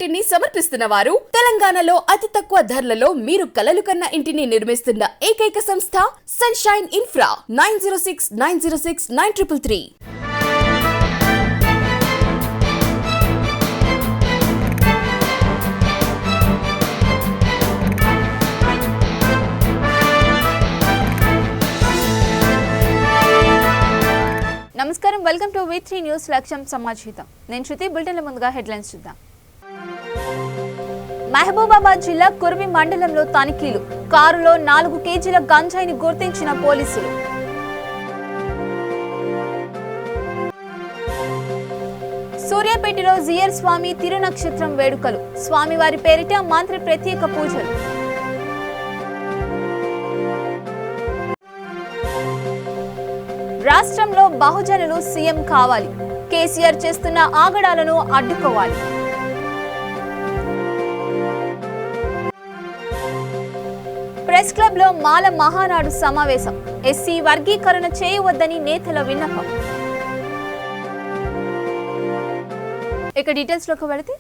ఇంటిని సమర్పిస్తున్న వారు తెలంగాణలో అతి తక్కువ ధరలలో మీరు కలలు కన్న ఇంటిని నిర్మిస్తున్న ఏకైక సంస్థ సన్షైన్ ఇన్ఫ్రా 9069069333. నమస్కారం, వెల్కమ్ టు V3 న్యూస్ లక్ష్యం సమాచారం. నేను శృతి. బులెటిన్ల ముందుగా హెడ్లైన్స్ చూద్దాం. మహబూబాబాద్ జిల్లా కుర్వి మండలంలో తనిఖీలు. కారులో 4 కేజీల గంజాయిని గుర్తించిన పోలీసులు. సూర్యాపేటలో జియర్ స్వామి తిరునక్షత్రం వేడుకలు. స్వామివారి పేరిట మంత్రి ప్రత్యేక పూజలు. రాష్ట్రంలో బహుజనులు సీఎం కావాలి. కేసీఆర్ చేస్తున్న ఆగడాలను అడ్డుకోవాలి. ప్రెస్ క్లబ్ లో మాల మహానాడు సమావేశం. ఎస్సీ వర్గీకరణ చేయవద్దని నేతల విన్నపం. ఇక డీటెయిల్స్ లోకి వెళితే,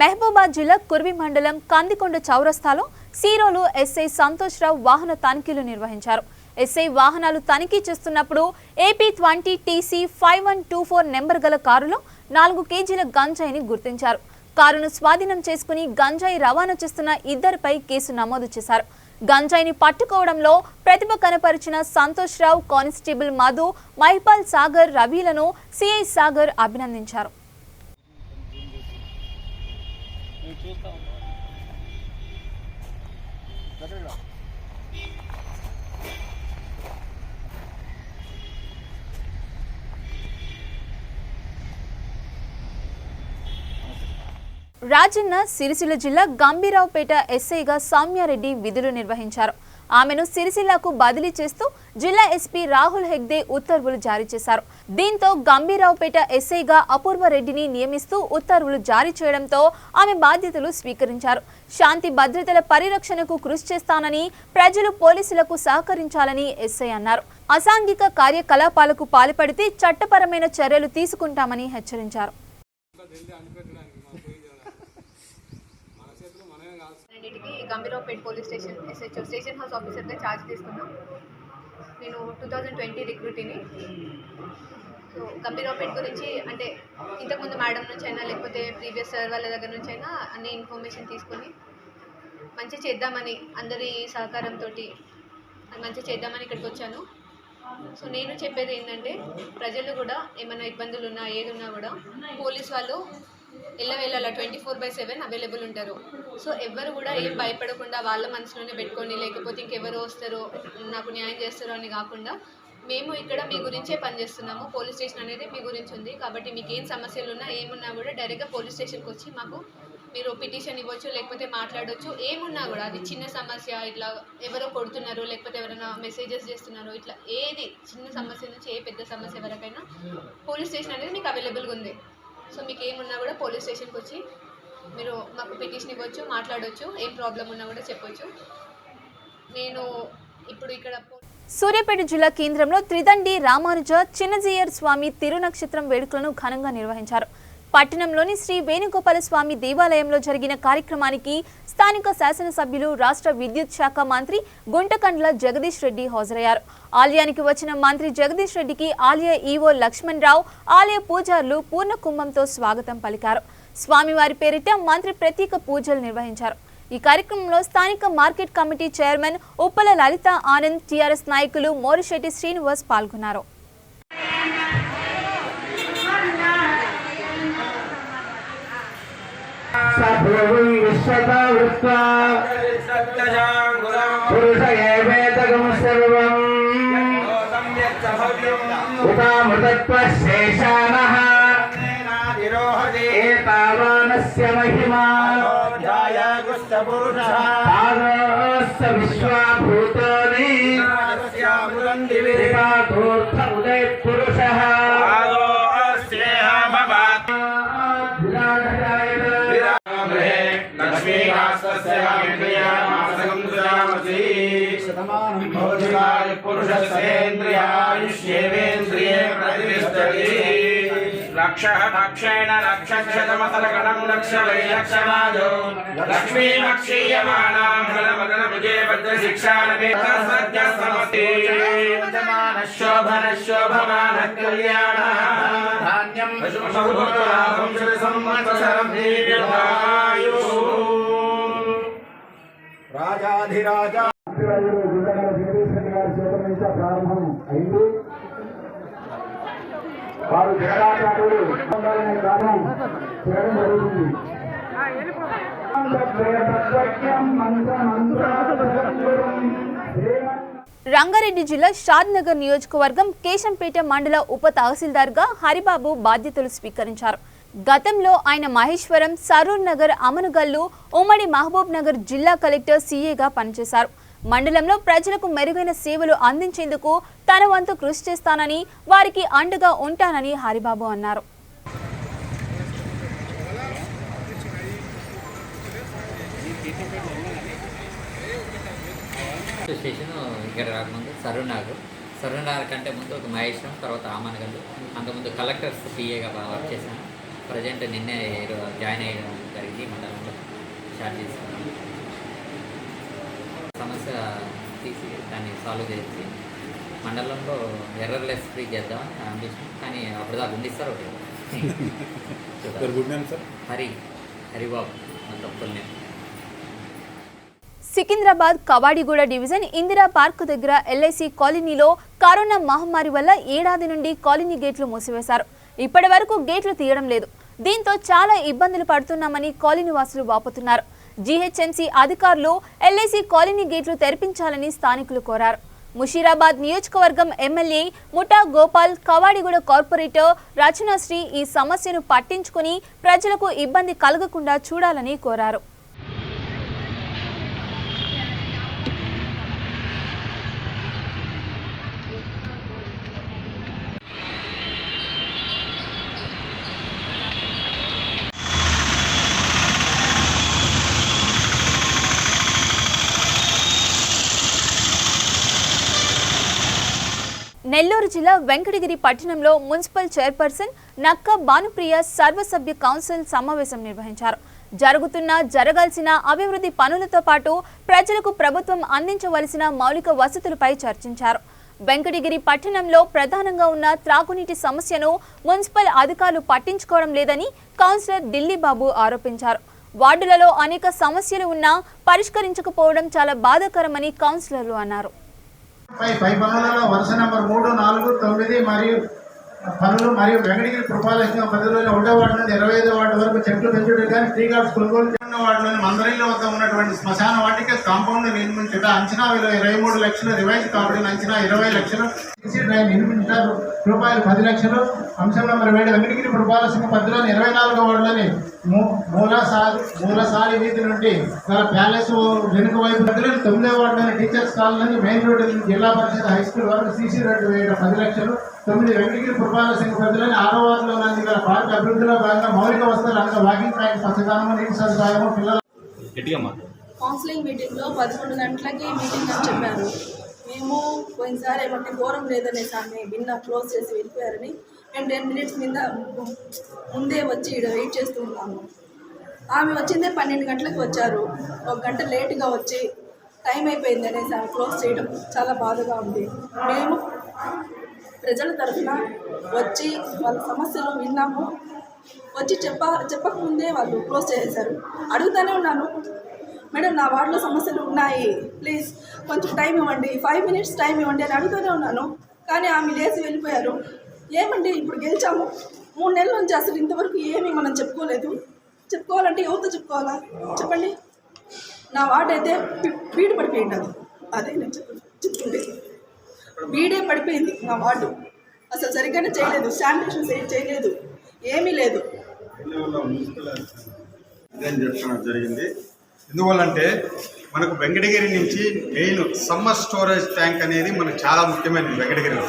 మహబూబాద్ జిల్లా కుర్వి మండలం కందికొండ చౌరస్తాలో సీరోలు ఎస్ఐ సంతోష్ రావు వాహన తనిఖీలు నిర్వహించారు. ఎస్ఐ వాహనాలు తనిఖీ చేస్తున్నప్పుడు AP20 TC 5124 నెంబర్ గల కారులో 4 కేజీల గంజాయిని గుర్తించారు. కారును స్వాధీనం చేసుకుని గంజాయి రవాణా చేస్తున్న ఇద్దరిపై కేసు నమోదు చేశారు. గంజాయిని పట్టుకోవడంలో ప్రతిభ కనపరిచిన సంతోష్ రావు, కానిస్టేబుల్ మధు, మహిపాల్ సాగర్, రవిలను సిఐ సాగర్ అభినందించారు. రాజన్న సిరిసిల్ల జిల్లా గంభీరావుపేట ఎస్ఐగా సౌమ్యారెడ్డి విధులు నిర్వహించారు. ఆమెను సిరిసిల్లకు బదిలీ చేస్తూ జిల్లా ఎస్పీ రాహుల్ హెగ్దే ఉత్తర్వులు జారీ చేశారు. దీంతో గంభీరావుపేట ఎస్ఐగా అపూర్వ రెడ్డిని నియమిస్తూ ఉత్తర్వులు జారీ చేయడంతో ఆమె బాధ్యతలు స్వీకరించారు. శాంతి భద్రతల పరిరక్షణకు కృషి చేస్తానని, ప్రజలు పోలీసులకు సహకరించాలని ఎస్ఐ అన్నారు. అసాంఘిక కార్యకలాపాలకు పాల్పడితే చట్టపరమైన చర్యలు తీసుకుంటామని హెచ్చరించారు. Gambhiraopet police station SHO station house ఆఫీసర్గా ఛార్జ్ తీసుకున్నాం. నేను 2020 రిక్రూటీని. సో గంభీరావుపేట గురించి అంటే ఇంతకుముందు మేడం నుంచి అయినా లేకపోతే ప్రీవియస్ సార్ వాళ్ళ దగ్గర నుంచి అయినా అన్ని ఇన్ఫర్మేషన్ తీసుకొని మంచి చేద్దామని, అందరి సహకారంతో మంచి చేద్దామని ఇక్కడికి వచ్చాను. సో నేను చెప్పేది ఏంటంటే, ప్రజలు కూడా ఏమైనా ఇబ్బందులు ఉన్నా ఏది ఉన్నా కూడా పోలీస్ వాళ్ళు ఎల్లవేళలా 24/7 అవైలబుల్ ఉంటారు. సో ఎవరు కూడా ఏం భయపడకుండా వాళ్ళ మనసులోనే పెట్టుకొని, లేకపోతే ఇంకెవరు వస్తారో నాకు న్యాయం చేస్తారో అని కాకుండా, మేము ఇక్కడ మీ గురించే పనిచేస్తున్నాము. పోలీస్ స్టేషన్ అనేది మీ గురించి ఉంది కాబట్టి మీకు ఏం సమస్యలు ఉన్నా ఏమున్నా కూడా డైరెక్ట్గా పోలీస్ స్టేషన్కి వచ్చి మాకు మీరు పిటిషన్ ఇవ్వచ్చు, లేకపోతే మాట్లాడవచ్చు. ఏమున్నా కూడా అది చిన్న సమస్య, ఇట్లా ఎవరో కొడుతున్నారు, లేకపోతే ఎవరైనా మెసేజెస్ చేస్తున్నారు, ఇట్లా ఏది చిన్న సమస్య నుంచి ఏ పెద్ద సమస్య వరకైనా పోలీస్ స్టేషన్ అనేది మీకు అవైలబుల్గా ఉంది. సో మీకు ఏమున్నా కూడా పోలీస్ స్టేషన్కి వచ్చి మీరు మాకు పిటిషన్ ఇవ్వచ్చు, మాట్లాడవచ్చు, ఏం ప్రాబ్లం ఉన్నా కూడా చెప్పొచ్చు. నేను ఇప్పుడు ఇక్కడ సూర్యాపేట జిల్లా కేంద్రంలో త్రిదండి రామానుజ చిన్నజీయర్ స్వామి తిరునక్షత్రం వేడుకలను ఘనంగా నిర్వహించారు. పట్టణంలోని శ్రీ వేణుగోపాల స్వామి దేవాలయంలో జరిగిన కార్యక్రమానికి స్థానిక శాసనసభ్యులు, రాష్ట్ర విద్యుత్ శాఖ మంత్రి గుంటకండ్ల జగదీష్ రెడ్డి హాజరయ్యారు. ఆలయానికి వచ్చిన మంత్రి జగదీష్ రెడ్డికి ఆలయ ఈవో లక్ష్మణ్ రావు, ఆలయ పూజారులు పూర్ణ కుంభంతో స్వాగతం పలికారు. స్వామివారి పేరిట మంత్రి ప్రత్యేక పూజలు నిర్వహించారు. ఈ కార్యక్రమంలో స్థానిక మార్కెట్ కమిటీ చైర్మన్ ఉప్పల లలిత ఆనంద్, టీఆర్ఎస్ నాయకులు మోరిశెట్టి శ్రీనివాస్ పాల్గొన్నారు. रक्षः दक्षेण रक्षक्षतमतलगणं रक्ष वै रक्षमाजो लक्ष्मी मक्षीयमानां गणमगणभुजे भद्रशिक्षानपि सद्यस्तमते शोभनः कल्याणः धान्यं पशुपशुभूतलाभं श्रीसंवत्सरं दीर्घायुः రాజాధిరాజ ప్రారంభం అయింది. వారు జగదాచార్యుడు కారణం చేయడం జరుగుతుంది. రంగారెడ్డి జిల్లా షాద్నగర్ నియోజకవర్గం కేశంపేట మండల ఉప తహసీల్దార్గా హరిబాబు బాధ్యతలు స్వీకరించారు. గతంలో ఆయన మహేశ్వరం, సరూర్ నగర్, అమనుగల్లు, ఉమ్మడి మహబూబ్ నగర్ జిల్లా కలెక్టర్ సీఏగా పనిచేశారు. మండలంలో ప్రజలకు మెరుగైన సేవలు అందించేందుకు తన వంతు కృషి చేస్తానని, వారికి అండగా ఉంటానని హరిబాబు అన్నారు. స్టేషన్ ఇక్కడ రాకముందు సరూనగర్ కంటే ముందు ఒక మహేశ్వరం, తర్వాత ఆమనగల్లు, అంతకుముందు కలెక్టర్స్ పిఏగా వర్క్ చేశాను. ప్రజెంట్ నిన్నే జాయిన్ అయ్యడం జరిగింది. మండలంలో స్టార్ట్ చేసుకున్నాను. సమస్య తీసి దాన్ని సాల్వ్ చేసి మండలంలో ఎర్రర్లెస్ ఫ్రీ చేద్దామని అంబిషన్. కానీ అప్పుడు దాకా ఉండిస్తారు ఒకటి హరిబాబు అంత full name. Secunderabad Kavadiguda division Indira park దగ్గర ఎల్ఐసి కాలనీలో కరోనా మహమ్మారి వల్ల ఏడాది నుండి కాలనీ గేట్లు మూసివేశారు. ఇప్పటి వరకు గేట్లు తీయడం లేదు. దీంతో చాలా ఇబ్బందులు పడుతున్నామని కాలనీ వాసులు వాపోతున్నారు. జీహెచ్ఎంసీ అధికారులు ఎల్ఐసి కాలనీ గేట్లు తెరిపించాలని స్థానికులు కోరారు. ముషీరాబాద్ నియోజకవర్గం ఎమ్మెల్యే ముఠా గోపాల్, కవాడిగూడ కార్పొరేటర్ రచనాశ్రీ ఈ సమస్యను పట్టించుకుని ప్రజలకు ఇబ్బంది కలగకుండా చూడాలని కోరారు. నెల్లూరు జిల్లా వెంకటగిరి పట్టణంలో మున్సిపల్ చైర్పర్సన్ నక్క భానుప్రియ సర్వసభ్య కౌన్సిల్ సమావేశం నిర్వహించారు. జరగాల్సిన అభివృద్ధి పనులతో పాటు ప్రజలకు ప్రభుత్వం అందించవలసిన మౌలిక వసతులపై చర్చించారు. వెంకటగిరి పట్టణంలో ప్రధానంగా ఉన్న త్రాగునీటి సమస్యను మున్సిపల్ అధికారులు పట్టించుకోవడం లేదని కౌన్సిలర్ ఢిల్లీ బాబు ఆరోపించారు. వార్డులలో అనేక సమస్యలు ఉన్నా పరిష్కరించకపోవడం చాలా బాధాకరమని కౌన్సిలర్లు అన్నారు. పై పనులలో వరుస నెంబర్ 3, 4, 9 మరియు పనులు మరియు వెంకటగిరి పురపాలక పరిధిలోని 1వ వార్డు నుండి 25వ వార్డు వరకు చెట్లు పెంచుడు కానీ ట్రీ గార్డ్స్ కొనుగోలు చేయడం, వార్డులోని మందరిల వద్ద ఉన్నటువంటి శ్మశాన వాటిక కాంపౌండ్ నిర్మించుట, అంచనా విలువ 23 లక్షలు, రివైజ్ కాబడిన అంచనా 20 లక్షలు, సీసీ డ్రైవ్ నిర్మించుట రూపాయలు 10 లక్షలు. అంశం నెంబర్ 7 వెంకటగిరి పురపాలక పరిధిలోని 24వ వార్డులోని మూలసాలి వీధి నుండి గల ప్యాలెస్ వెనుక వైపు పరిధిలోని 9వ వార్డులోని టీచర్స్ కాలనీ మెయిన్ రోడ్డు జిల్లా పరిషత్ హై స్కూల్ వరకు సీసీ రోడ్డు వేయడం 10 లక్షలు. 9 వెంకటగిరి పురపాలక పరిధిలోని 6వ వార్డులో గల పార్క్ అభివృద్ధిలో భాగంగా మౌలిక వసతులు అనగా వాకింగ్ ట్రాక్, పచ్చదనము, నీటి సదుపాయము, పిల్లల కౌన్సిలింగ్ మీటింగ్లో 11 గంటలకి మీటింగ్ అని చెప్పారు. మేము పోయినసారి ఏమంటే ఘోరం లేదనేసి ఆమె బిన్న క్లోజ్ చేసి వెళ్ళిపోయారని మేము 10 మినిట్స్ మీద ముందే వచ్చి ఇక్కడ వెయిట్ చేస్తూ ఉన్నాము. ఆమె వచ్చిందే 12 గంటలకు వచ్చారు. 1 గంట లేటుగా వచ్చి టైం అయిపోయింది అనేసి ఆమె క్లోజ్ చేయడం చాలా బాధగా ఉంది. మేము ప్రజల తరఫున వచ్చి వాళ్ళ సమస్యలు విన్నాము. వచ్చి చెప్పకముందే వాళ్ళు క్లోజ్ చేసేశారు. అడుగుతూనే ఉన్నాను, మేడం నా వార్డులో సమస్యలు ఉన్నాయి, ప్లీజ్ కొంచెం టైం ఇవ్వండి, 5 మినిట్స్ టైం ఇవ్వండి అని అడుగుతూనే ఉన్నాను. కానీ ఆమె లేచి వెళ్ళిపోయారు. ఏమండి ఇప్పుడు గెలిచాము, 3 నెలల నుంచి అసలు ఇంతవరకు ఏమీ మనం చెప్పుకోలేదు. చెప్పుకోవాలంటే ఎవరితో చెప్పుకోవాలా చెప్పండి. నా వార్డు అయితే బీడు పడిపోయింది. అదే నేను చెప్తుంది, బీడే పడిపోయింది నా వార్డు. అసలు సరిగ్గానే చేయలేదు, శానిటేషన్ చేయలేదు, ఏమీ లేదు. చెప్పడం జరిగింది. ఎందువల్లంటే మనకు వెంకటగిరి నుంచి మెయిన్ సమ్మర్ స్టోరేజ్ ట్యాంక్ అనేది మనకు చాలా ముఖ్యమైనది. వెంకటగిరిలో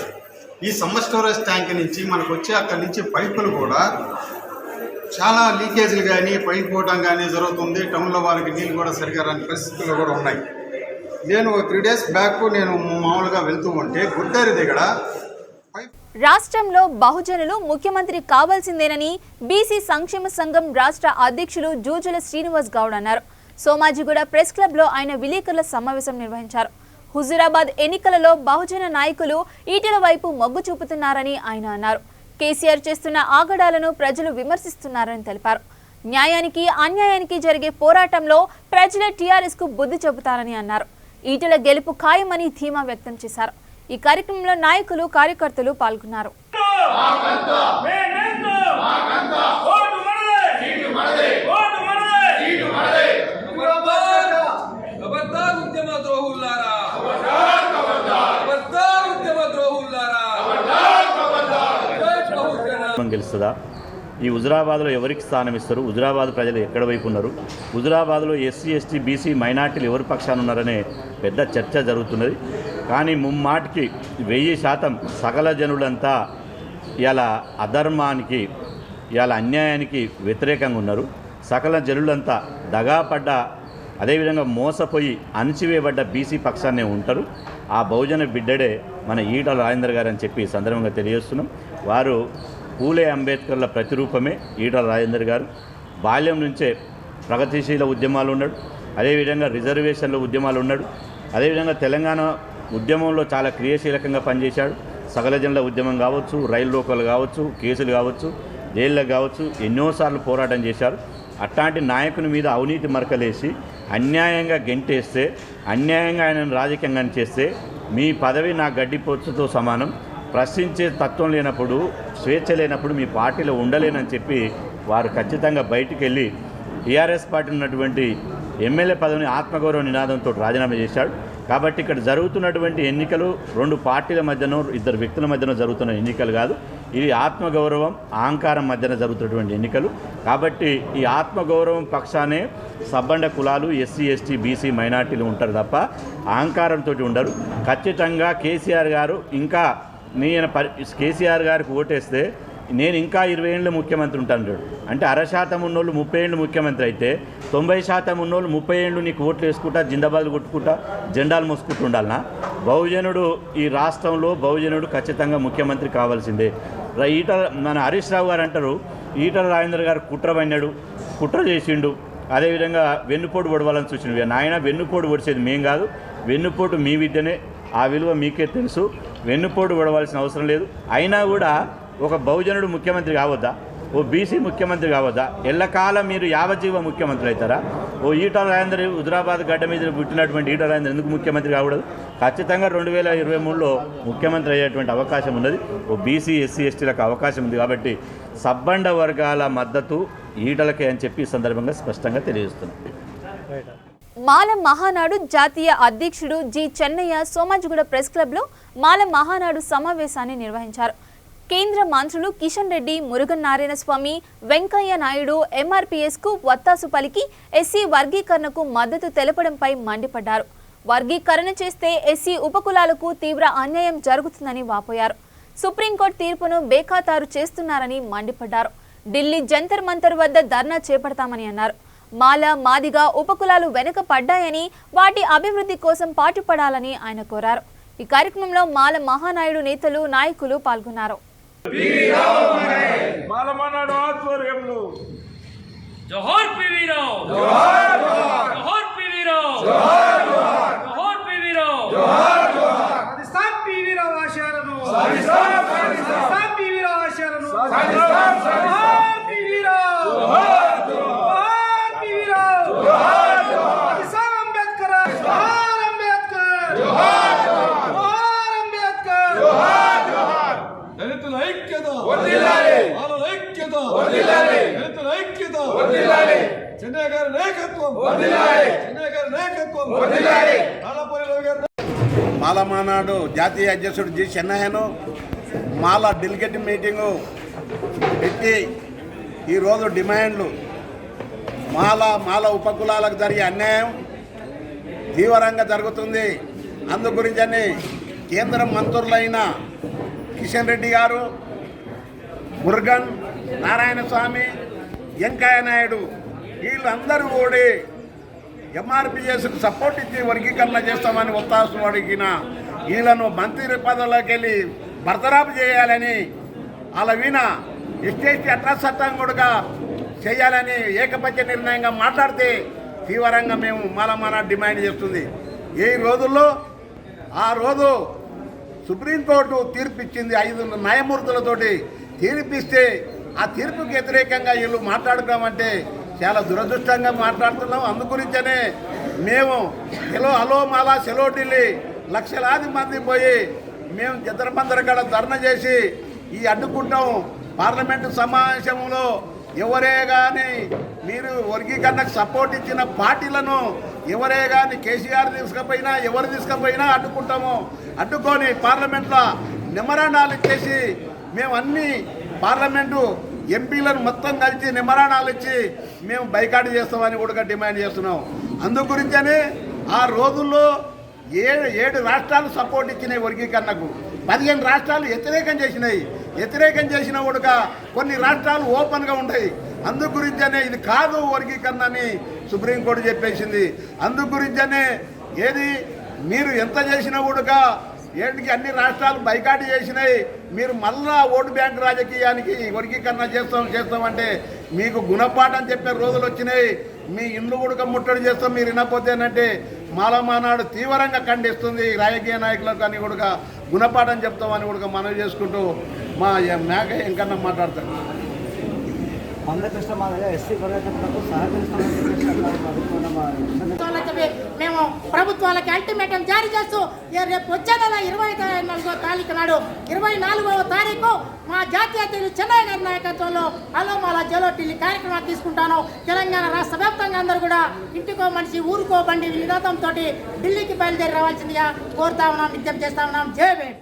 ఈ సమ్మర్ స్టోరేజ్ ట్యాంక్ నుంచి మనకు వచ్చే అక్కడి నుంచి పైపులు కూడా చాలా లీకేజీలు కానీ పైపోవడం కానీ జరుగుతుంది. టౌన్లో వారికి నీళ్ళు కూడా సరిగా రాని పరిస్థితులు కూడా ఉన్నాయి. నేను 3 డేస్ బ్యాక్ నేను మామూలుగా వెళ్తూ ఉంటే గుడ్డేరు దగ్గర రాష్ట్రంలో బహుజనులు ముఖ్యమంత్రి కావాల్సిందేనని బీసీ సంక్షేమ సంఘం రాష్ట్ర అధ్యక్షులు జూజుల శ్రీనివాస్ గౌడ్ అన్నారు. సోమాజిగూడ ప్రెస్ క్లబ్లో ఆయన విలేకరుల సమావేశం నిర్వహించారు. హుజూరాబాద్ ఎన్నికలలో బహుజన నాయకులు ఈటెల వైపు మొగ్గు చూపుతున్నారని ఆయన అన్నారు. కేసీఆర్ చేస్తున్న ఆగడాలను ప్రజలు విమర్శిస్తున్నారని తెలిపారు. న్యాయానికి అన్యాయానికి జరిగే పోరాటంలో ప్రజల టీఆర్ఎస్ కు బుద్ధి చెబుతారని అన్నారు. ఈటెల గెలుపు ఖాయమని ధీమా వ్యక్తం చేశారు. ఈ కార్యక్రమంలో నాయకులు కార్యకర్తలు పాల్గొన్నారు. గెలుస్తుందా? ఈ హుజురాబాద్లో ఎవరికి స్థానం ఇస్తారు? హుజురాబాద్ ప్రజలు ఎక్కడ వైపు ఉన్నారు? హుజురాబాద్లో ఎస్సీ ఎస్టీ బీసీ మైనార్టీలు ఎవరి పక్షాన ఉన్నారనే పెద్ద చర్చ జరుగుతున్నది. కానీ ముమ్మాటికి 1000% సకల జనులంతా ఇలా అధర్మానికి ఇలా అన్యాయానికి వ్యతిరేకంగా ఉన్నారు. సకల జనులంతా దగాపడ్డ అదేవిధంగా మోసపోయి అణచివేయబడ్డ బీసీ పక్షాన్నే ఉంటారు. ఆ బహుజన బిడ్డడే మన ఈటల రాజేందర్ గారు అని చెప్పి సందర్భంగా తెలియజేస్తున్నాం. వారు పూలే అంబేద్కర్ల ప్రతిరూపమే ఈటల రాజేందర్ గారు. బాల్యం నుంచే ప్రగతిశీల ఉద్యమాలు ఉన్నాడు. అదేవిధంగా రిజర్వేషన్ల ఉద్యమాలు ఉన్నాడు. అదేవిధంగా తెలంగాణ ఉద్యమంలో చాలా క్రియాశీలకంగా పనిచేశాడు. సకల జనుల ఉద్యమం కావచ్చు, రైలు రోకోలు కావచ్చు, కేసులు కావచ్చు, జైళ్ళకు కావచ్చు ఎన్నోసార్లు పోరాటం చేశారు. అట్లాంటి నాయకుని మీద అవినీతి మరకలేసి అన్యాయంగా గెంటేస్తే, అన్యాయంగా ఆయనను రాజకీయంగా చేస్తే మీ పదవి నా గడ్డిపోచుతో సమానం. ప్రశ్నించే తత్వం లేనప్పుడు, స్వేచ్ఛ లేనప్పుడు మీ పార్టీలో ఉండలేనని చెప్పి వారు ఖచ్చితంగా బయటికి వెళ్ళి టీఆర్ఎస్ పార్టీ ఉన్నటువంటి ఎమ్మెల్యే పదవిని ఆత్మగౌరవ నినాదంతో రాజీనామా చేశాడు. కాబట్టి ఇక్కడ జరుగుతున్నటువంటి ఎన్నికలు 2 పార్టీల మధ్యనో 2 వ్యక్తుల మధ్యనో జరుగుతున్న ఎన్నికలు కాదు. ఇది ఆత్మగౌరవం అహంకారం మధ్యన జరుగుతున్నటువంటి ఎన్నికలు. కాబట్టి ఈ ఆత్మగౌరవం పక్షానే సబ్బండ కులాలు, ఎస్సీ ఎస్టీ బీసీ మైనార్టీలు ఉంటారు తప్ప అహంకారంతో ఉండరు. ఖచ్చితంగా కేసీఆర్ గారు ఇంకా కేసీఆర్ గారికి ఓటేస్తే నేను ఇంకా 20 ఏళ్ళు ముఖ్యమంత్రి ఉంటాను. అంటే 60% ఉన్నోళ్ళు 30 ఏళ్ళు ముఖ్యమంత్రి అయితే 90% ఉన్నోళ్ళు 30 ఏళ్ళు నీకు ఓట్లు వేసుకుంటా, జిందాబాద్లు కొట్టుకుంటా, జెండాలు మోసుకుంటూ ఉండాలనా? బహుజనుడు ఈ రాష్ట్రంలో బహుజనుడు ఖచ్చితంగా ముఖ్యమంత్రి కావాల్సిందే. మన హరీష్ రావు గారు అంటారు ఈటల రాజేందర్ గారు కుట్ర చేసిండు, అదేవిధంగా వెన్నుపోటు పొడవాలని చూసిండు. నాయన వెన్నుపోటు పొడిచేది మేం కాదు, వెన్నుపోటు మీ విద్యనే, ఆ విలువ మీకే తెలుసు. వెన్నుపోటు పొడవాల్సిన అవసరం లేదు. అయినా కూడా ఒక బహుజనుడు ముఖ్యమంత్రి కావద్దా? ఓ బీసీ ముఖ్యమంత్రి కావద్దా? ఎల్లకాలం మీరు యావజ్జీవ ముఖ్యమంత్రి అవుతారా? ఓ ఈటల రాజేందర్ హుజురాబాద్ గడ్డ మీద పుట్టినటువంటి ఈటల రాజేందర్ ఎందుకు ముఖ్యమంత్రి కాకూడదు? ఖచ్చితంగా 2023లో ముఖ్యమంత్రి అయ్యేటువంటి అవకాశం ఉన్నది. ఓ బీసీ ఎస్సీ ఎస్టీలకు అవకాశం ఉంది. కాబట్టి సబ్బండ వర్గాల మద్దతు ఈటలకే అని చెప్పి ఈ సందర్భంగా స్పష్టంగా తెలియజేస్తున్నాం. మాల మహానాడు జాతీయ అధ్యక్షుడు జి చెన్నయ్య సోమాజిగూడ ప్రెస్ క్లబ్లో మాల మహానాడు సమావేశాన్ని నిర్వహించారు. కేంద్ర మంత్రులు కిషన్ రెడ్డి, మురుగన్ నారాయణ స్వామి, వెంకయ్య నాయుడు ఎంఆర్పీఎస్కు వత్తాసు పలికి ఎస్సీ వర్గీకరణకు మద్దతు తెలపడంపై మండిపడ్డారు. వర్గీకరణ చేస్తే ఎస్సీ ఉపకులాలకు తీవ్ర అన్యాయం జరుగుతుందని వాపోయారు. సుప్రీంకోర్టు తీర్పును బేఖాతారు చేస్తున్నారని మండిపడ్డారు. ఢిల్లీ జంతర్ మంతర్ వద్ద ధర్నా చేపడతామని అన్నారు. మాల, మాదిగా ఉపకులాలు వెనుక పడ్డాయని, వాటి అభివృద్ధి కోసం పాటుపడాలని ఆయన కోరారు. ఈ కార్యక్రమంలో మాల మహానాయుడు నేతలు, నాయకులు పాల్గొన్నారు. జోహార్ పివి రావ్, జోహార్ జోహార్, జోహార్ పివి రావ్, జోహార్ జోహార్, జోహార్ పివి రావ్, జోహార్ జోహార్. సాధిస్తాం పివి రావ్ ఆశయాలను, సాధిస్తాం పివి రావ్ ఆశయాలను, సాధిస్తాం పివి రావ్, జోహార్ జోహార్ పివి రావ్, జోహార్ జోహార్. సాధిస్తాం అంబేద్కర్, జోహార్ అంబేద్కర్, జోహార్ జోహార్ అంబేద్కర్, జోహార్ జోహార్. దళితుల ఐక్యత వర్ధిల్లాలి, మానవ ఐక్యత వర్ధిల్లాలి, దళితుల ఐక్యత వర్ధిల్లాలి, చెన్నయ్య గారి నాయకత్వం వర్ధిల్లాలి, చెన్నయ్య గారి నాయకత్వం వర్ధిల్లాలి. మాల మహానాడు జాతీయ అధ్యక్షుడు జి చెన్నయ్యను మాల డెలిగేట్ మీటింగు పెట్టి ఈరోజు డిమాండ్లు మాల ఉపకులాలకు జరిగే అన్యాయం తీవ్రంగా జరుగుతుంది. అందు గురించని కేంద్ర మంత్రులైన కిషన్ రెడ్డి గారు, మురుగన్ నారాయణ స్వామి, వెంకయ్య నాయుడు వీళ్ళందరూ కూడా ఎంఆర్పీఎస్కు సపోర్ట్ ఇచ్చి వర్గీకరణ చేస్తామని ఒత్తాసు అడిగిన వీళ్ళను మంత్రి పదవులకు వెళ్ళి బర్తరాపు చేయాలని అలవీన ఎస్టీ అట్రాస్ చట్టం కూడా చేయాలని ఏకపక్ష నిర్ణయంగా మాట్లాడితే తీవ్రంగా మేము మాలమాన డిమాండ్ చేస్తుంది. ఈ రోజుల్లో ఆ రోజు సుప్రీంకోర్టు తీర్పు ఇచ్చింది, 5 న్యాయమూర్తులతోటి తీర్పిస్తే ఆ తీర్పుకి వ్యతిరేకంగా వీళ్ళు మాట్లాడుకోమంటే చాలా దురదృష్టంగా మాట్లాడుతున్నాం. అందుగురించనే మేము హలో మాలా సెలో ఢిల్లీ లక్షలాది మంది పోయి మేము జంతర్ కాడ ధర్నా చేసి ఈ అడ్డుకుంటాం. పార్లమెంటు సమావేశంలో ఎవరే కానీ మీరు వర్గీకరణకు సపోర్ట్ ఇచ్చిన పార్టీలను ఎవరే కానీ కేసీఆర్ తీసుకుపోయినా ఎవరు తీసుకుపోయినా అడ్డుకుంటాము. అడ్డుకొని పార్లమెంట్లో నిమరణాలు ఇచ్చేసి మేము అన్ని పార్లమెంటు ఎంపీలను మొత్తం కలిసి నిమరణాలు ఇచ్చి మేము బైకాట్ చేస్తామని కూడా డిమాండ్ చేస్తున్నాం. అందు గురించనే ఆ రోజుల్లో 7 రాష్ట్రాలు సపోర్ట్ ఇచ్చినాయి వర్గీకరణకు, 15 రాష్ట్రాలు వ్యతిరేకం చేసినాయి. వ్యతిరేకం చేసిన కూడా కొన్ని రాష్ట్రాలు ఓపెన్గా ఉంటాయి. అందు గురించనే ఇది కాదు వర్గీకరణ అని సుప్రీంకోర్టు చెప్పేసింది. అందు గురించనే ఏది మీరు ఎంత చేసినా కూడా ఏటికి అన్ని రాష్ట్రాలు బైకాట్ చేసినాయి. మీరు మళ్ళా ఓటు బ్యాంక్ రాజకీయానికి వర్గీకరణ చేస్తామంటే మీకు గుణపాఠం చెప్పే రోజులు వచ్చినాయి. మీ ఇండ్లు కూడా ముట్టడి చేస్తాం మీరు వినపోతేనంటే మాలమానాడు తీవ్రంగా ఖండిస్తుంది. రాజకీయ నాయకులకు అని కూడా గుణపాఠం చెప్తామని కూడా మనవి చేసుకుంటూ మా మేక ఇంకన్నా మాట్లాడతారు. మేము ప్రభుత్వాలకి అల్టిమేటం జారీ చేస్తూ రేపు వచ్చే నెల 24వ తారీఖు నాడు 24వ తారీఖు మా జాతీయ అధ్యక్షులు చెన్నై గారి నాయకత్వంలో అలోమాల జలో ఢిల్లీ కార్యక్రమాలు తీసుకుంటాను. తెలంగాణ రాష్ట్ర వ్యాప్తంగా అందరూ కూడా ఇంటికో మనిషి ఊరుకో బండి నినాదంతో ఢిల్లీకి బయలుదేరి రావాల్సిందిగా కోరుతా ఉన్నాం, విజ్ఞప్తి చేస్తా ఉన్నాం. జై భీమ్.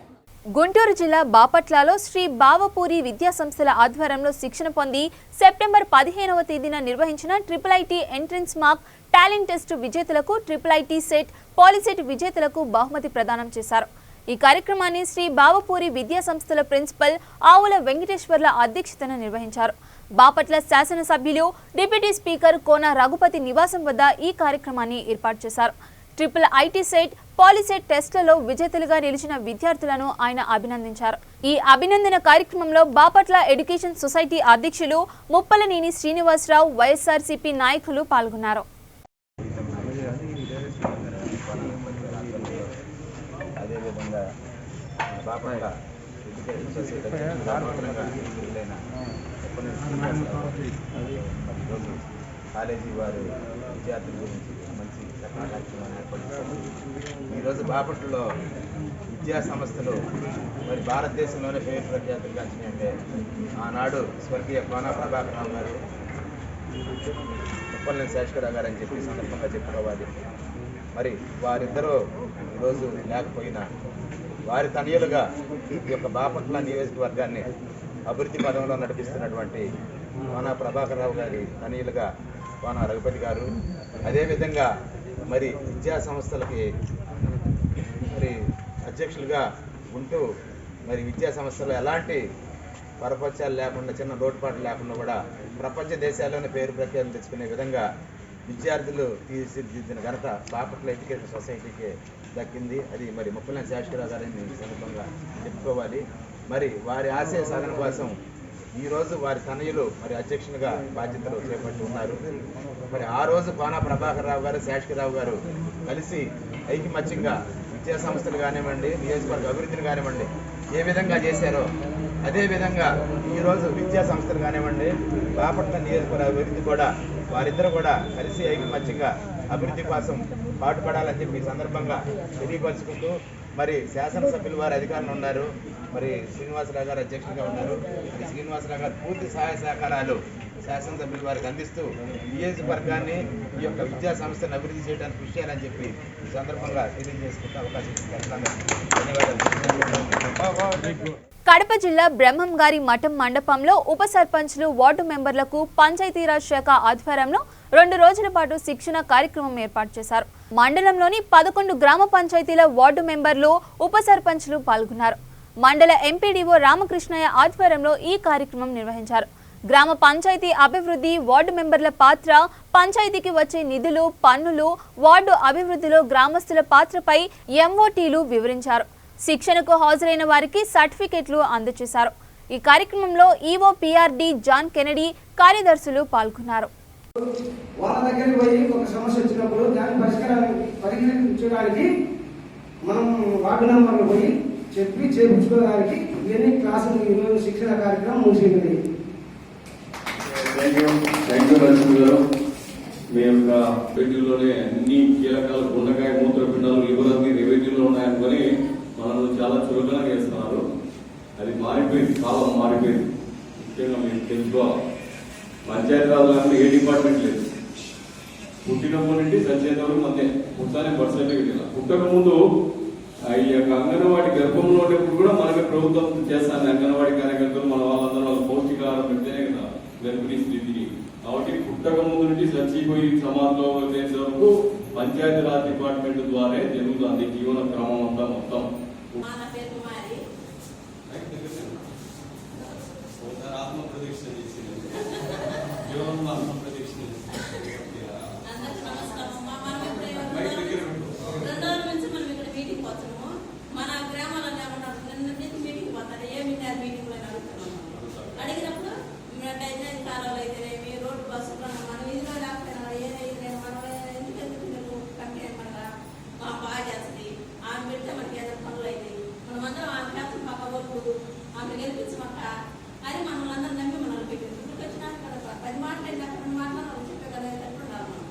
గుంటూరు జిల్లా బాపట్లలో శ్రీ బావపూరి విద్యా సంస్థల ఆధ్వర్యంలో శిక్షణ పొంది సెప్టెంబర్ 15వ తేదీన నిర్వహించిన IIIT entrance mark talent test విజేతలకు, IIIT సెట్, పాలిసెట్ విజేతలకు బహుమతి ప్రదానం చేశారు. ఈ కార్యక్రమాన్ని శ్రీ బావపూరి విద్యా సంస్థల ప్రిన్సిపల్ ఆవుల వెంకటేశ్వర్ల అధ్యక్షతన నిర్వహించారు. బాపట్ల శాసనసభ్యులు, డిప్యూటీ స్పీకర్ కోన రఘుపతి నివాసం వద్ద ఈ కార్యక్రమాన్ని ఏర్పాటు చేశారు. IIIT సెట్, పాలిసెట్ టెస్టులలో విజేతలుగా నిలిచిన విద్యార్థులను ఆయన అభినందించారు. ఈ అభినందన కార్యక్రమంలో బాపట్ల ఎడ్యుకేషన్ సొసైటీ అధ్యక్షులు ముప్పలనేని శ్రీనివాసరావు, వైఎస్ఆర్సీపీ నాయకులు పాల్గొన్నారు. కాలేజీ వారి విద్యార్థుల గురించి మంచి కార్యక్రమాన్ని ఏర్పడుతుంది. ఈరోజు బాపట్లలో విద్యా సంస్థలు మరి భారతదేశంలోనే పేరు ప్రఖ్యాతులు గాంచినాయంటే ఆనాడు స్వర్గీయ కోన ప్రభాకరరావు గారు, ముప్పలనేని శేషకరావు గారు అని చెప్పి సందర్భంగా చెప్పుకోవాలి. మరి వారిద్దరూ ఈరోజు లేకపోయినా వారి తనయులుగా ఈ యొక్క బాపట్ల నియోజకవర్గాన్ని అభివృద్ధి పదంలో నడిపిస్తున్నటువంటి కోన ప్రభాకరరావు గారి తనయులుగా కోన రఘుపతి గారు, అదేవిధంగా మరి విద్యా సంస్థలకి మరి అధ్యక్షులుగా ఉంటూ మరి విద్యా సంస్థలు ఎలాంటి పరపత్యాలు లేకుండా, చిన్న లోటుపాట్లు లేకుండా కూడా ప్రపంచ దేశాల్లోనే పేరు ప్రఖ్యాతులు తెచ్చుకునే విధంగా విద్యార్థులు తీర్చిదిద్దిన ఘనత బాపట్ల ఎడ్యుకేషన్ సొసైటీకి దక్కింది. అది మరి ముప్పలనేని శేషకరావు గారిని సందర్భంగా చెప్పుకోవాలి. మరి వారి ఆశయ సాధన కోసం ఈరోజు వారి తనయులు మరి అధ్యక్షునిగా బాధ్యతలు చేపట్టి ఉన్నారు. మరి ఆ రోజు కోన ప్రభాకరరావు గారు, శేషకరావు గారు కలిసి ఐకమత్యంగా విద్యా సంస్థలు కానివ్వండి, నియోజకవర్గ అభివృద్ధిని కానివ్వండి ఏ విధంగా చేశారో అదేవిధంగా ఈరోజు విద్యా సంస్థలు కానివ్వండి, బాపట్ల నియోజకవర్గ అభివృద్ధి కూడా వారిద్దరూ కూడా కలిసి ఐకమత్యంగా అభివృద్ధి కోసం పాటుపడాలని చెప్పి ఈ సందర్భంగా తెలియపరుచుకుంటూ మరి శాసనసభ్యులు వారి అధికారులు ఉన్నారు. మరి శ్రీనివాసరావు గారు అధ్యక్షులుగా ఉన్నారు. మరి శ్రీనివాసరావు గారు పూర్తి సహాయ సహకారాలు శాసనసభ్యులు వారికి అందిస్తూ నియోజకవర్గాన్ని ఈ యొక్క విద్యా సంస్థను అభివృద్ధి చేయడానికి కృషి చేయాలని చెప్పి ఈ సందర్భంగా తెలియజేసుకుంటే అవకాశం ధన్యవాదాలు. కడప జిల్లా బ్రహ్మంగారి మఠం మండపంలో ఉప సర్పంచ్లు, వార్డు మెంబర్లకు పంచాయతీరాజ్ శాఖ ఆధ్వర్యంలో 2 రోజుల పాటు శిక్షణ కార్యక్రమం ఏర్పాటు చేశారు. మండలంలోని 11 గ్రామ పంచాయతీల వార్డు మెంబర్లు, ఉప సర్పంచ్లు పాల్గొన్నారు. మండల ఎంపీడీఓ రామకృష్ణయ్య ఆధ్వర్యంలో ఈ కార్యక్రమం నిర్వహించారు. గ్రామ పంచాయతీ అభివృద్ధి, వార్డు మెంబర్ల పాత్ర, పంచాయతీకి వచ్చే నిధులు, పన్నులు, వార్డు అభివృద్ధిలో గ్రామస్తుల పాత్రపై ఎంఓటీలు వివరించారు. శిక్షణకు హాజరైన వారికి సర్టిఫికెట్లు అందజేశారు. ఈ కార్యక్రమంలో ఈవో పిఆర్డి జాన్ కెనడీ కార్యదర్శులు పాల్గొన్నారు. వాళ్ళ దగ్గరికి పోయి ఒక సమస్య వచ్చినప్పుడు దాన్ని పరిష్కరించడానికి మనం వార్డు నంబర్లు పోయి చెప్పి చేయించుకోవడానికి ఇవన్నీ క్లాసులు ఈరోజు శిక్షణ కార్యక్రమం ముగిసింది. లక్ష్మి గారు మీ యొక్క రెవెన్యూలోనే అన్ని కీలకాలు గుండకాయ మూత్రపిండాలు లివర్ అన్ని రెవెన్యూలో ఉన్నాయనుకొని మనల్ని చాలా చురుకుగా చేస్తున్నారు. అది మారిపోయింది, కాలం మారిపోయింది. ముఖ్యంగా మీరు తెలుసుకోవాలి, పంచాయతీరాజులంటే ఏ డిపార్ట్మెంట్ లేదు. పుట్టినప్పటి నుండి చచ్చేంత వరకు మధ్య పుట్టానే బర్త్ సర్టిఫికేట్ పుట్టక ముందు ఈ యొక్క అంగన్వాడీ గర్భంలో ఉన్నప్పుడు కూడా మనకి ప్రభుత్వం చేస్తాను. అంగన్వాడీ కార్యకర్తలు మన వాళ్ళందరూ వాళ్ళ పౌష్టికాహారం పెడితేనే కదా గర్భిణీ స్థితిని. కాబట్టి పుట్టక ముందు నుండి చచ్చిపోయి సమాజంలో చేసే వరకు పంచాయతీరాజ్ డిపార్ట్మెంట్ ద్వారా జరుగుతుంది జీవన క్రమం అంతా మొత్తం. ఆత్మప్రదక్షిణ చేసి మన గ్రామాలలో మీటింగ్ పోతారు. ఏ మీటింగ్ అడిగినప్పుడు డ్రైనేజ్ కాలువలు అయితేనేమి రోడ్డు బస్సులు మనం ఇదిలో లేకపోయినా ఏదైతే మనం ఎందుకు కంప్లైంట్ మనగా బాగా చేస్తుంది. ఆమె పెడితే మనకి ఏదైనా పనులు అవుతాయి. మనమందరం ఆమె చేస్తాం పక్క వరకు ఆమె గెలిపించమాక అని మనల్ని అందరూ నమ్మి మనల్ని పెట్టింది. ఇప్పుడు వచ్చినాక కదా 10 మాటలు అక్కడ 2 మాటలు వాళ్ళు చెప్పే కదా ఎట్లా ఉండాలి మనం.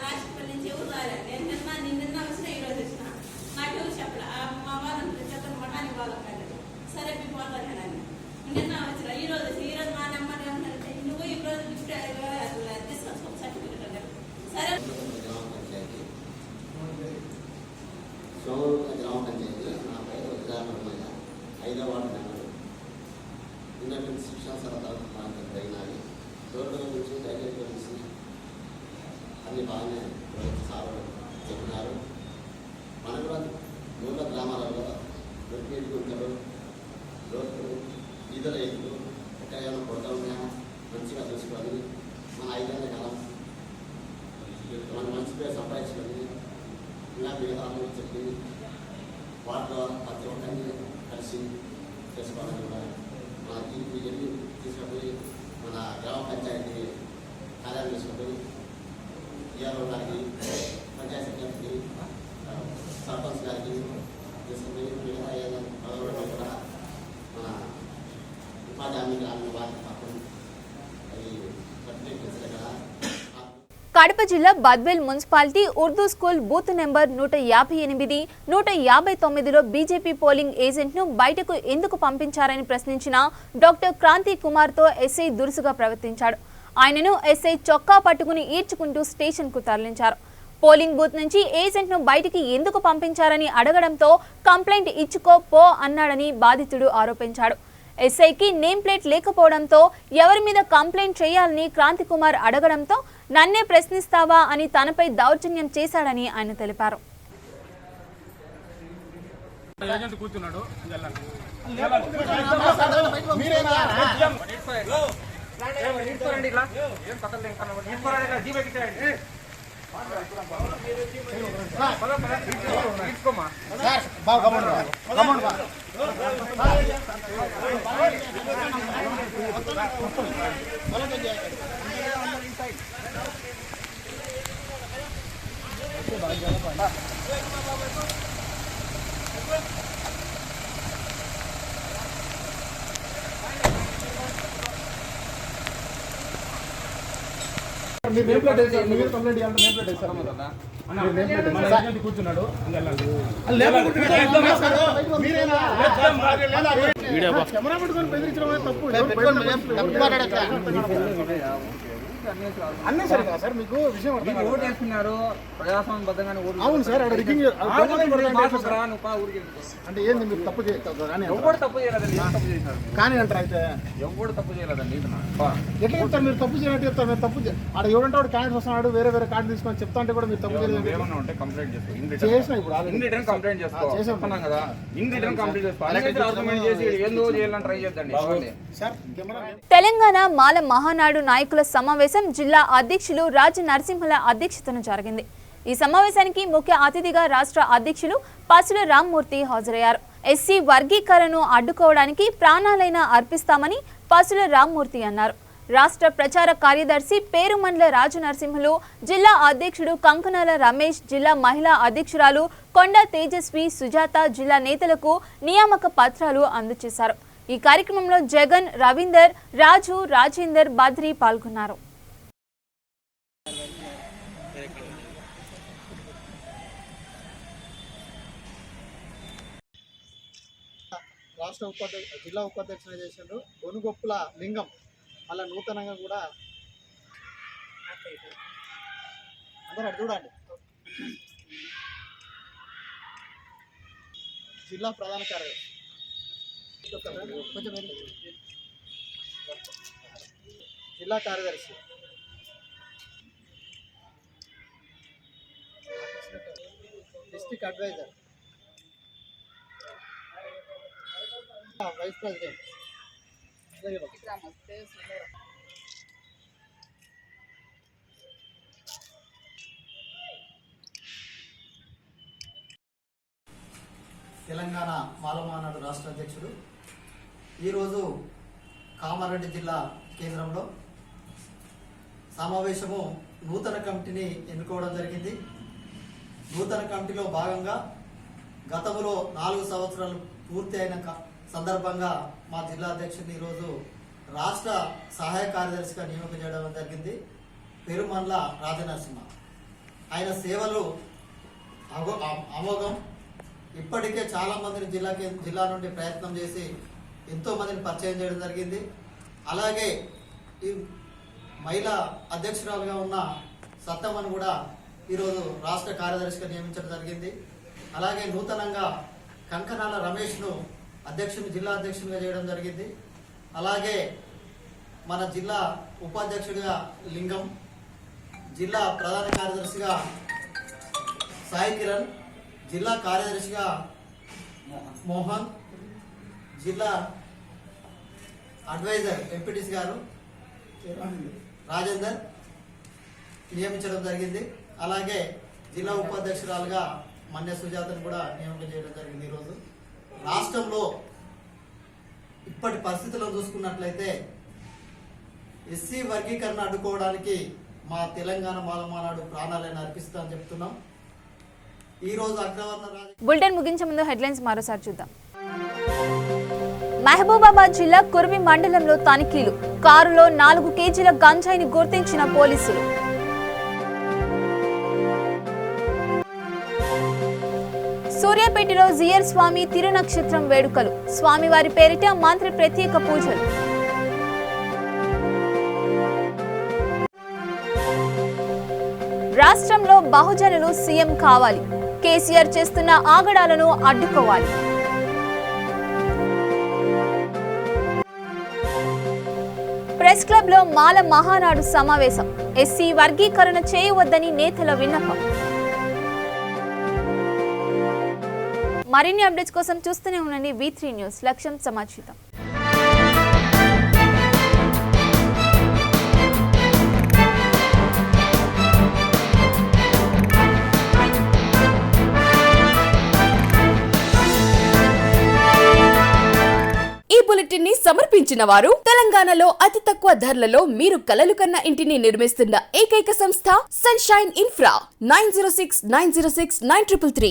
రాష్ట్రపతి నుంచి ఎవరు రాలేదు. నేను నిన్న వచ్చిన ఈరోజు వచ్చిన నాకెవరు చెప్పలే. మా వాళ్ళని చెప్పిన మఠానికి వాళ్ళకి కాలేదు. సరే మీ పోతాను అని నిన్న వచ్చిన ఈరోజు మా నెమ్మది ఏమంటారంటే నువ్వు ఈ రోజు గిఫ్ట్ తీసుకొచ్చుకో సర్టిఫికెట్ అంటే సరే. గ్రామ పంచాయతీ నా పేరు ఉదాహరణ 5వ వార్డు మెంబరు. ఉన్నటువంటి శిక్షణ సరఫరా ప్రాంతం తగినాయి. రోడ్ల నుంచి డ్రైనేజ్ గురించి అన్ని బాగానే సార్ చెప్పినారు. మన కూడా 3 గ్రామాలలో దొరికేటి గుంటలు లోతులు ఈదల ఎత్తులు ఎక్కడైనా కొడతా ఉన్నాయా మంచిగా చూసుకొని మన 5 కాలం మన మంచి పేరు సంపాదించుకొని ఇలా విధానం చెప్పి వాటిలో ప్రతి ఒక్కరిని కలిసి చేసుకోవాలని కూడా మన వెళ్ళి తీసుకుపోయి మన గ్రామ పంచాయతీ కార్యాలయం తీసుకుపోయి ఈఆర్ఓ గారికి పంచాయతీ సెక్రటరీకి సర్పంచ్ గారికి తీసుకుపోయి మిగతా ఏదైనా కూడా మన ఉపాధి హామీ గ్రామీణ వారికి పక్కన అది సర్టిఫికేట్ కదా. కడప జిల్లా Badvel municipality Urdu school booth number 158, 159లో బీజేపీ పోలింగ్ ఏజెంట్ను బయటకు ఎందుకు పంపించారని ప్రశ్నించిన డాక్టర్ క్రాంతి కుమార్తో ఎస్ఐ దురుసుగా ప్రవర్తించాడు. ఆయనను ఎస్ఐ చొక్కా పట్టుకుని ఈడ్చుకుంటూ స్టేషన్కు తరలించారు. పోలింగ్ బూత్ నుంచి ఏజెంట్ను బయటికి ఎందుకు పంపించారని అడగడంతో కంప్లైంట్ ఇచ్చుకో పో అన్నాడని బాధితుడు ఆరోపించాడు. ఎస్ఐకి నేమ్ ప్లేట్ లేకపోవడంతో ఎవరి మీద కంప్లైంట్ చేయాలని క్రాంతి కుమార్ అడగడంతో నన్నే ప్రశ్నిస్తావా అని తనపై దౌర్జన్యం చేశాడని ఆయన తెలిపారు. కూర్చున్నాడు కెమెరా పెట్టుకొని బెదిరించడం తప్పు. అన్నీ సరే కదా సార్, మీకు విషయం ఓటు వేసుకున్నారు ప్రజాస్వామ్యబద్ధంగానే ఓటు. అవును సార్, అక్కడ రిగ్గింగ్ అంటే ఏంది మీరు తప్పు ఎవరు తప్పు చేయలేదండి. తప్పు చేశారు కానీ అంటారు అయితే ఎవరు తప్పు చేయలేదండి. ఎట్లా చెప్తారు మీరు తప్పు చేయనట్టు చెప్తారు. మీరు తప్పు ఆడ ఎవడంటే వాడు క్యాండిడేట్ వస్తున్నాడు వేరే వేరే కార్డు తీసుకొని చెప్తా అంటే కూడా మీరు తప్పు చేయలేదు. ఏమన్నా ఉంటే కంప్లైంట్ చేసుకో. చేసిన ఇప్పుడు ఇన్ రిటర్న్ కంప్లైంట్ చేసుకున్నాం కదా. ఇన్ రిటర్న్ కంప్లైంట్ చేసుకోవాలి. ఆర్గ్యుమెంట్ చేసి ఏందో చేయాలని ట్రై చేద్దండి. తెలంగాణ మాల మహానాడు నాయకుల సమావేశం సమావేశం జిల్లా అధ్యక్షులు రాజ నరసింహుల అధ్యక్షతన జరిగింది. ఈ సమావేశానికి ముఖ్య అతిథిగా రాష్ట్ర అధ్యక్షులు పసుల రామ్మూర్తి హాజరయ్యారు. ఎస్సీ వర్గీకరణను అడ్డుకోవడానికి ప్రాణాలైనా అర్పిస్తామని పసుల రామ్మూర్తి అన్నారు. రాష్ట్ర ప్రచార కార్యదర్శి పేరుమండ్ల రాజనరసింహులు, జిల్లా అధ్యక్షుడు కంకనాల రమేష్, జిల్లా మహిళా అధ్యక్షురాలు కొండ తేజస్వి, సుజాత జిల్లా నేతలకు నియామక పత్రాలు అందజేశారు. ఈ కార్యక్రమంలో జగన్, రవీందర్, రాజు, రాజేందర్, బద్రి పాల్గొన్నారు. రాష్ట్ర జిల్లా ఉపాధ్యక్షులు చేసిండ్రు గొనుగొప్పుల లింగం. మళ్ళీ నూతనంగా కూడా అందరూ అటు చూడండి. జిల్లా ప్రధాన కార్యదర్శి కొంచెం జిల్లా కార్యదర్శి district advisor, vice president, Telangana Malamanadu రాష్ట్ర అధ్యక్షుడు. ఈరోజు కామారెడ్డి జిల్లా కేంద్రంలో సమావేశము నూతన కమిటీని ఎన్నుకోవడం జరిగింది. నూతన కమిటీలో భాగంగా గతంలో 4 సంవత్సరాలు పూర్తి అయిన సందర్భంగా మా జిల్లా అధ్యక్షుడిని ఈరోజు రాష్ట్ర సహాయ కార్యదర్శిగా నియామకం చేయడం జరిగింది. పెరుమండ్ల రాజనరసింహ. ఆయన సేవలు అమోఘం. ఇప్పటికే చాలా మందిని జిల్లా నుండి ప్రయత్నం చేసి ఎంతో మందిని పరిచయం చేయడం జరిగింది. అలాగే ఈ మహిళా అధ్యక్షురాలుగా ఉన్న సత్తమ్మను కూడా ఈరోజు రాష్ట్ర కార్యదర్శిగా నియమించడం జరిగింది. అలాగే నూతనంగా కంకనాల రమేష్ను జిల్లా అధ్యక్షునిగా చేయడం జరిగింది. అలాగే మన జిల్లా ఉపాధ్యక్షుడిగా లింగం, జిల్లా ప్రధాన కార్యదర్శిగా సాయి కిరణ్, జిల్లా కార్యదర్శిగా మోహన్, జిల్లా అడ్వైజర్ ఎంపీటీసీ గారు రాజేందర్ నియమించడం జరిగింది. అలాగే జిల్లా ఉపాధ్యక్షురాలుగా మన్య సుజాతను కూడా నియామకం చేయడం జరిగింది. ఈరోజు రాష్ట్రంలో ఇప్పటి పరిస్థితులను చూసుకున్నట్లయితే ఎస్సీ వర్గీకరణ అడ్డుకోవడానికి మా తెలంగాణ మాలమానాడు ప్రాణాలను అర్పిస్తామని చెప్తున్నాం. ఈరోజు అగ్రవర్ణ బులెటిన్ ముగించే ముందు హెడ్లైన్స్ మరోసారి చూద్దాం. మహబూబాబాద్ జిల్లా కుర్మి మండలంలో తనిఖీలు. కారులో 4 కేజీల గంజాయిని గుర్తించిన పోలీసులు. సూర్యాపేటలో జియర్ స్వామి తిరునక్షత్రం వేడుకలు. స్వామివారి పేరిట మంత్రి ప్రత్యేక పూజలు. రాష్ట్రంలో బహుజనులు సీఎం కావాలి. కేసీఆర్ చేస్తున్న ఆగడాలను అడ్డుకోవాలి. ప్రెస్ క్లబ్ లో మాల మహానాడు సమావేశం. ఎస్సీ వర్గీకరణ చేయవద్దని నేతల విన్నపం. మరిన్ని అప్డేట్స్ కోసం చూస్తూనే ఉండండి V3 న్యూస్. లక్ష్యం సమాచితం. ఈ బులెటిన్ ని సమర్పించిన వారు తెలంగాణలో అతి తక్కువ ధరలలో మీరు కలలు కన్న ఇంటిని నిర్మిస్తున్న ఏకైక సంస్థ సన్షైన్ ఇన్ఫ్రా. 9069069333.